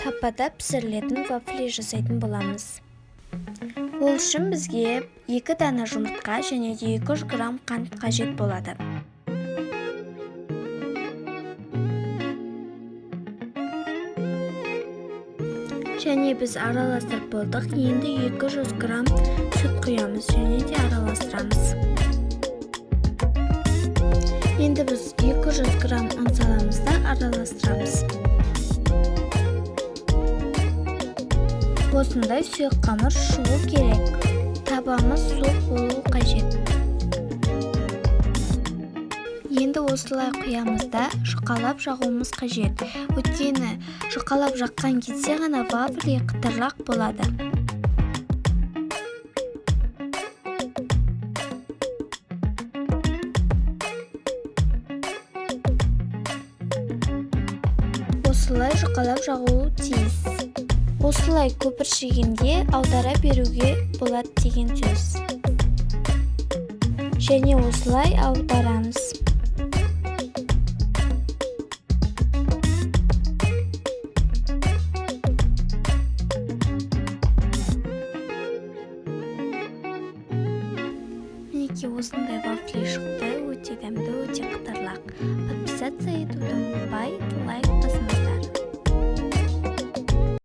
таппада пісірілетін вафли жасайтын боламыз. Ол үшін бізге 2 дана жұмыртқа және 200 грамм қант қажет болады. Және біз араластырып болдық. Енді 200 грамм сүт құямыз және де араластырамыз. Енді біз 200 грамм ұн саламыз да араластырамыз. Осындай сұйық қамыр шығу керек. Табамыз суық болуы қажет. Енді осылай құямыз да жұқалап жағуымыз қажет. Өйткені жұқалап жаққан кезде ғана вафли қытырақ болады. Осылай жұқалап жағуы тиіс. Осылай көпіршігінде аудара беруге болады деген сөз. Және осылай аударамыз. Мінекей осындай вафли шықты, өте дәмді, өте қытырлақ. Подписаться етуді ұмытпай, лайк басыңыздар.